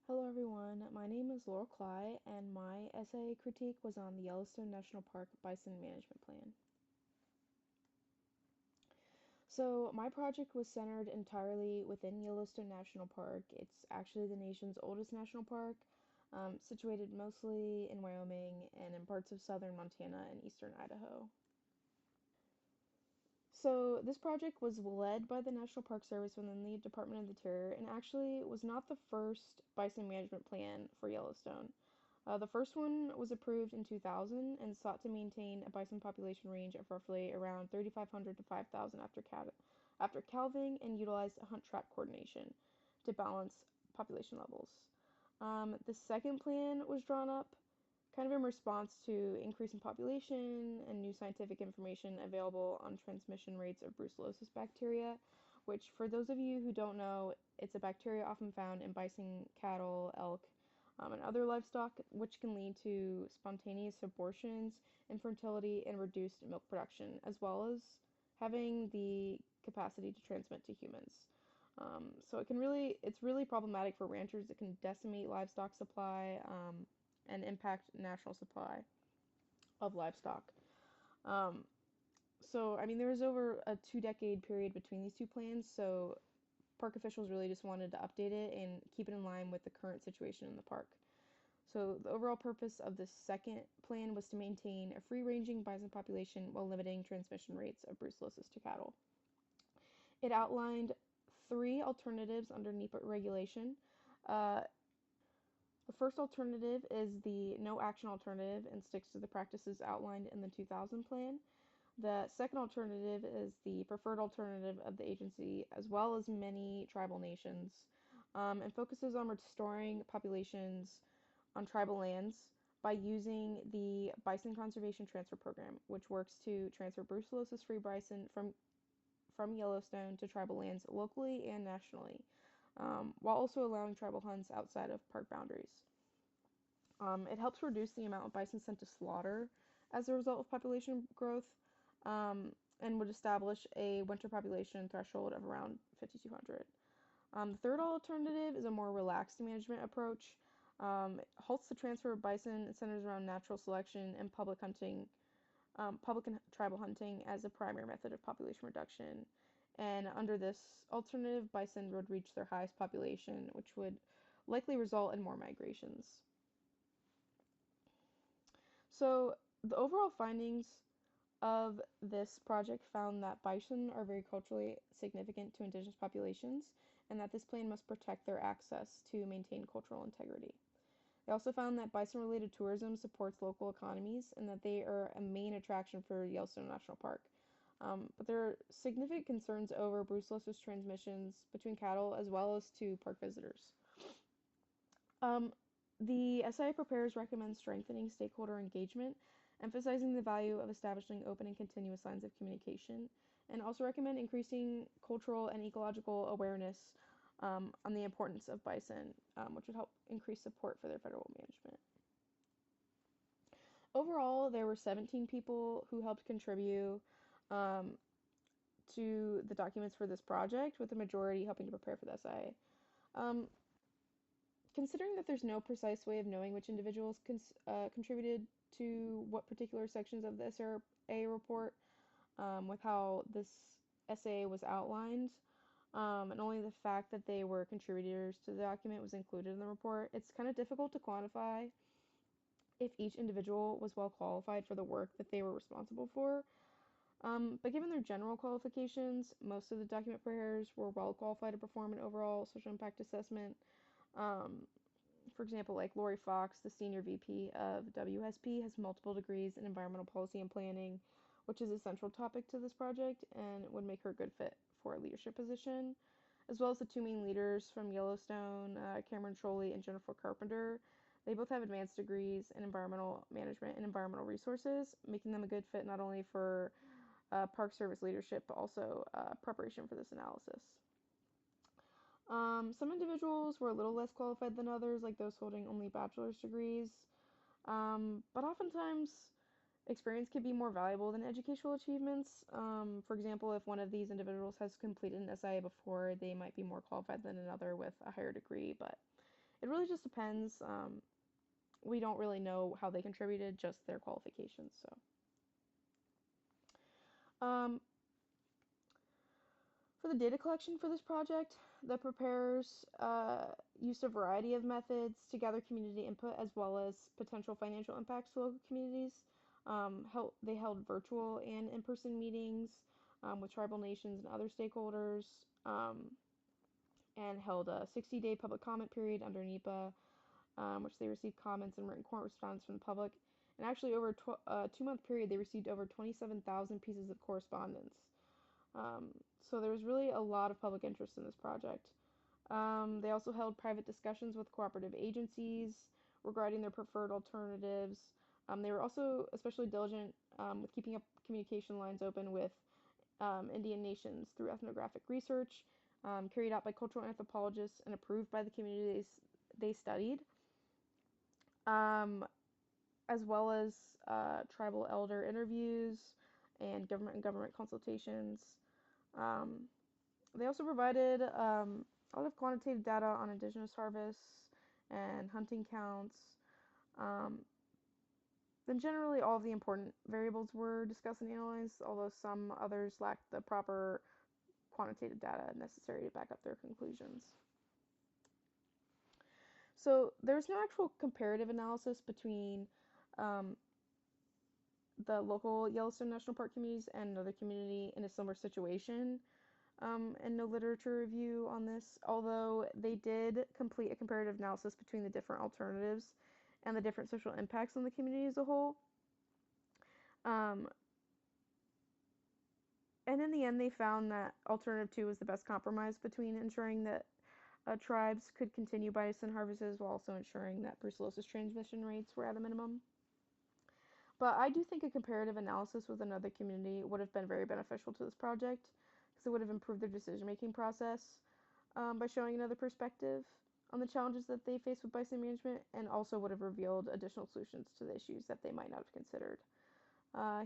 Hello everyone, my name is Laurel Klei and my essay critique was on the Yellowstone National Park Bison Management Plan. So my project was centered entirely within Yellowstone National Park. It's actually the nation's oldest national park, situated mostly in Wyoming and in parts of southern Montana and eastern Idaho. So this project was led by the National Park Service within the Department of the Interior and actually was not the first bison management plan for Yellowstone. The first one was approved in 2000 and sought to maintain a bison population range of roughly around 3,500 to 5,000 after calving and utilized hunt-trap coordination to balance population levels. The second plan was drawn up kind of in response to increasing population and new scientific information available on transmission rates of brucellosis bacteria, which, for those of you who don't know, it's a bacteria often found in bison, cattle, elk, and other livestock, which can lead to spontaneous abortions, infertility, and reduced milk production, as well as having the capacity to transmit to humans. So it's really problematic for ranchers. It can decimate livestock supply, and impact national supply of livestock. Um, there was over a 2 decade period between these two plans, so park officials really just wanted to update it and keep it in line with the current situation in the park. So the overall purpose of the second plan was to maintain a free-ranging bison population while limiting transmission rates of brucellosis to cattle. It outlined three alternatives under NEPA regulation. Uh, The first alternative is the no action alternative and sticks to the practices outlined in the 2000 plan. The second alternative is the preferred alternative of the agency, as well as many tribal nations, and focuses on restoring populations on tribal lands by using the Bison Conservation Transfer Program, which works to transfer brucellosis-free bison from Yellowstone to tribal lands locally and nationally, while also allowing tribal hunts outside of park boundaries. It helps reduce the amount of bison sent to slaughter as a result of population growth, and would establish a winter population threshold of around 5,200. The third alternative is a more relaxed management approach. It halts the transfer of bison and centers around natural selection and public and tribal hunting as a primary method of population reduction. And under this alternative, bison would reach their highest population, which would likely result in more migrations. So the overall findings of this project found that bison are very culturally significant to indigenous populations and that this plan must protect their access to maintain cultural integrity. They also found that bison-related tourism supports local economies and that they are a main attraction for Yellowstone National Park. But there are significant concerns over brucellosis transmissions between cattle as well as to park visitors. Um, the SIA preparers recommend strengthening stakeholder engagement, emphasizing the value of establishing open and continuous lines of communication, and also recommend increasing cultural and ecological awareness on the importance of bison, which would help increase support for their federal management. Overall, there were 17 people who helped contribute um, to the documents for this project, with the majority helping to prepare for the SIA. Um, Considering that there's no precise way of knowing which individuals contributed to what particular sections of the SRA report, with how this essay was outlined, and only the fact that they were contributors to the document was included in the report, it's kind of difficult to quantify if each individual was well qualified for the work that they were responsible for. But given their general qualifications, most of the document preparers were well qualified to perform an overall social impact assessment. Um, for example, like Lori Fox, the senior VP of WSP, has multiple degrees in environmental policy and planning, which is a central topic to this project and would make her a good fit for a leadership position, as well as the two main leaders from Yellowstone, Cameron Trolley and Jennifer Carpenter. They both have advanced degrees in environmental management and environmental resources, making them a good fit not only for Park Service leadership, but also preparation for this analysis. Some individuals were a little less qualified than others, like those holding only bachelor's degrees. But oftentimes, experience can be more valuable than educational achievements. For example, if one of these individuals has completed an SIA before, they might be more qualified than another with a higher degree. But it really just depends. We don't really know how they contributed, just their qualifications. Um, for the data collection for this project, the preparers used a variety of methods to gather community input as well as potential financial impacts to local communities. They held virtual and in-person meetings with tribal nations and other stakeholders, and held a 60-day public comment period under NEPA, which they received comments and written correspondence from the public. And actually, over a 2-month period, they received over 27,000 pieces of correspondence. So there was really a lot of public interest in this project. They also held private discussions with cooperative agencies regarding their preferred alternatives. They were also especially diligent with keeping up communication lines open with Indian nations through ethnographic research carried out by cultural anthropologists and approved by the communities they studied, um, as well as tribal elder interviews and government consultations. Um, They also provided a lot of quantitative data on indigenous harvests and hunting counts. Um, then generally all of the important variables were discussed and analyzed, although some others lacked the proper quantitative data necessary to back up their conclusions. So there's no actual comparative analysis between um, the local Yellowstone National Park communities and another community in a similar situation. And no literature review on this, although they did complete a comparative analysis between the different alternatives and the different social impacts on the community as a whole. Um, and in the end, they found that alternative 2 was the best compromise between ensuring that tribes could continue bison harvests while also ensuring that brucellosis transmission rates were at a minimum. But I do think a comparative analysis with another community would have been very beneficial to this project because it would have improved their decision-making process by showing another perspective on the challenges that they face with bison management and also would have revealed additional solutions to the issues that they might not have considered.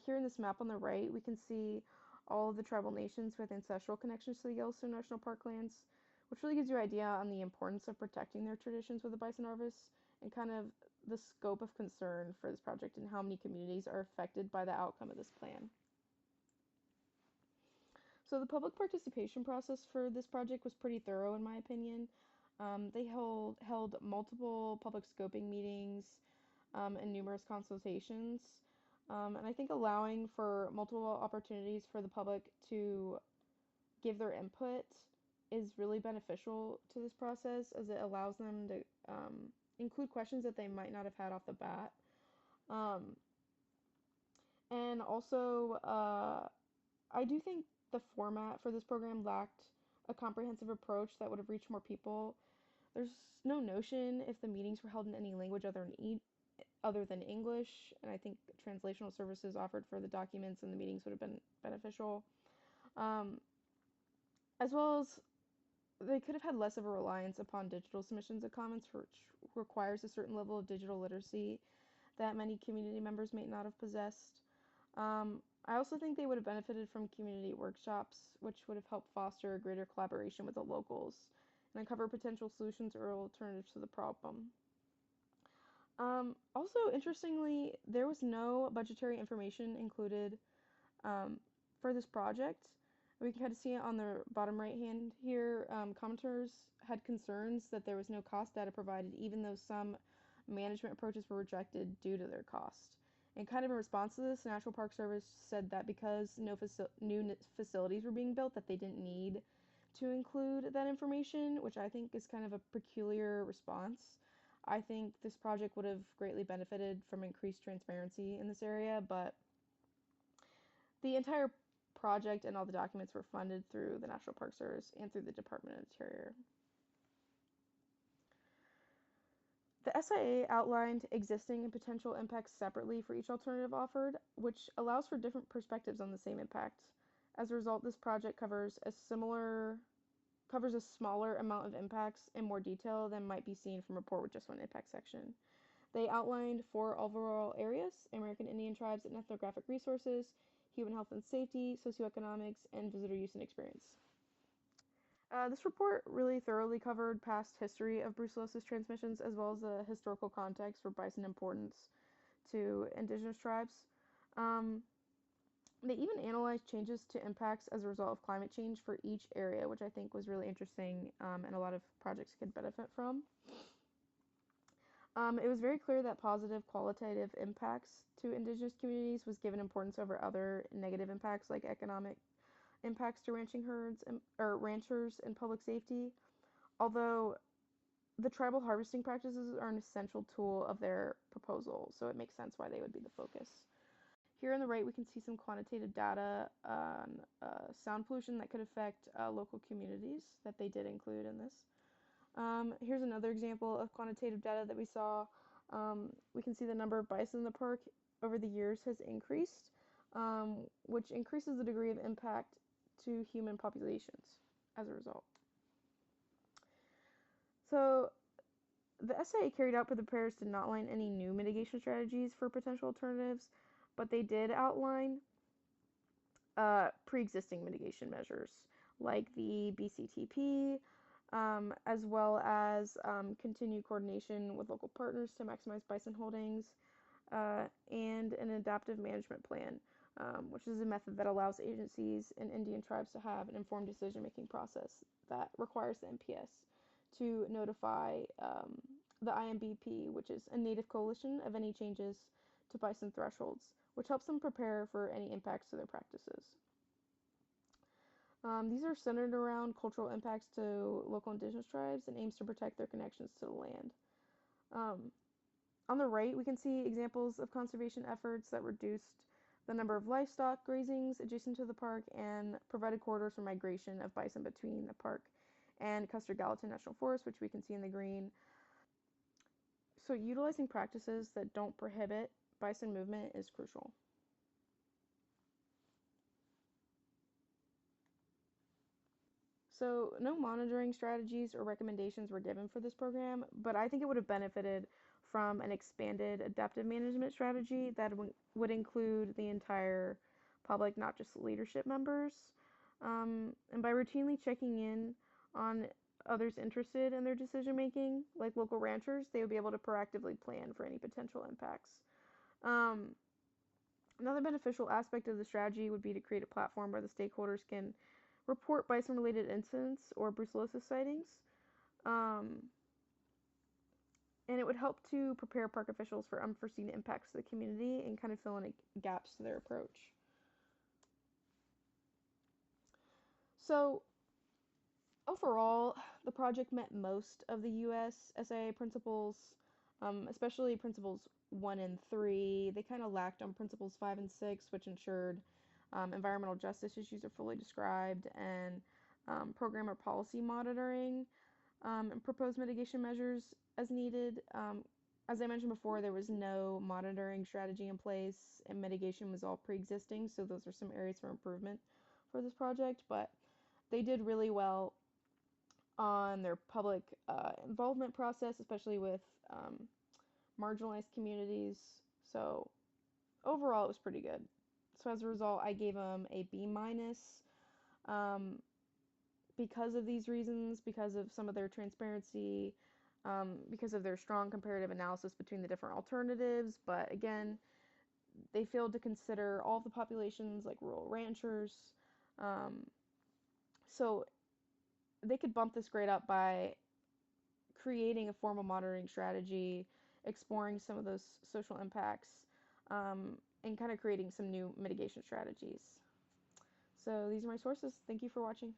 Here in this map on the right, we can see all of the tribal nations with ancestral connections to the Yellowstone National Park lands, which really gives you an idea on the importance of protecting their traditions with the bison harvest and kind of the scope of concern for this project and how many communities are affected by the outcome of this plan. So the public participation process for this project was pretty thorough in my opinion. They held multiple public scoping meetings and numerous consultations. And I think allowing for multiple opportunities for the public to give their input is really beneficial to this process as it allows them to include questions that they might not have had off the bat. Um, and also, I do think the format for this program lacked a comprehensive approach that would have reached more people. There's no notion if the meetings were held in any language other than English, and I think translational services offered for the documents and the meetings would have been beneficial. Um, as well as they could have had less of a reliance upon digital submissions of comments, which requires a certain level of digital literacy that many community members may not have possessed. I also think they would have benefited from community workshops, which would have helped foster a greater collaboration with the locals and uncover potential solutions or alternatives to the problem. Also, interestingly, there was no budgetary information included um, for this project. We can kind of see it on the bottom right hand here. Commenters had concerns that there was no cost data provided, even though some management approaches were rejected due to their cost. And kind of in response to this, the National Park Service said that because new facilities were being built, that they didn't need to include that information, which I think is kind of a peculiar response. I think this project would have greatly benefited from increased transparency in this area, but the entire project and all the documents were funded through the National Park Service and through the Department of Interior. The SIA outlined existing and potential impacts separately for each alternative offered, which allows for different perspectives on the same impact. As a result, this project covers a smaller amount of impacts in more detail than might be seen from a report with just one impact section. They outlined 4 overall areas: American Indian tribes and ethnographic resources, human health and safety, socioeconomics, and visitor use and experience. This report really thoroughly covered past history of brucellosis transmissions as well as the historical context for bison importance to indigenous tribes. Um, they even analyzed changes to impacts as a result of climate change for each area, which I think was really interesting and a lot of projects could benefit from. It was very clear that positive qualitative impacts to indigenous communities was given importance over other negative impacts like economic impacts to ranching herds or ranchers and public safety. Although the tribal harvesting practices are an essential tool of their proposal, so it makes sense why they would be the focus. Here on the right, we can see some quantitative data on sound pollution that could affect local communities that they did include in this. Here's another example of quantitative data that we saw. We can see the number of bison in the park over the years has increased, which increases the degree of impact to human populations as a result. So the SIA carried out, but the preparers did not outline any new mitigation strategies for potential alternatives, but they did outline pre-existing mitigation measures like the BCTP, as well as continued coordination with local partners to maximize bison holdings, and an adaptive management plan, which is a method that allows agencies and Indian tribes to have an informed decision-making process that requires the NPS to notify the IMBP, which is a native coalition, of any changes to bison thresholds, which helps them prepare for any impacts to their practices. These are centered around cultural impacts to local indigenous tribes and aims to protect their connections to the land. Um, on the right, we can see examples of conservation efforts that reduced the number of livestock grazings adjacent to the park and provided corridors for migration of bison between the park and Custer-Gallatin National Forest, which we can see in the green. So utilizing practices that don't prohibit bison movement is crucial. So no monitoring strategies or recommendations were given for this program, but I think it would have benefited from an expanded adaptive management strategy that would include the entire public, not just leadership members. And by routinely checking in on others interested in their decision making, like local ranchers, they would be able to proactively plan for any potential impacts. Um, Another beneficial aspect of the strategy would be to create a platform where the stakeholders can report bison-related incidents or brucellosis sightings, um, and it would help to prepare park officials for unforeseen impacts to the community and kind of fill in gaps to their approach. So overall, the project met most of the U.S. SIA principles, especially principles 1 and 3. They kind of lacked on principles 5 and 6, which ensured environmental justice issues are fully described and program or policy monitoring and proposed mitigation measures as needed. As I mentioned before, there was no monitoring strategy in place and mitigation was all pre-existing, so those are some areas for improvement for this project, but they did really well on their public involvement process, especially with marginalized communities. So overall, it was pretty good. So as a result, I gave them a B minus um, because of these reasons, because of some of their transparency, because of their strong comparative analysis between the different alternatives. But again, they failed to consider all of the populations, like rural ranchers. Um, so they could bump this grade up by creating a formal monitoring strategy, exploring some of those social impacts, and kind of creating some new mitigation strategies. So these are my sources. Thank you for watching.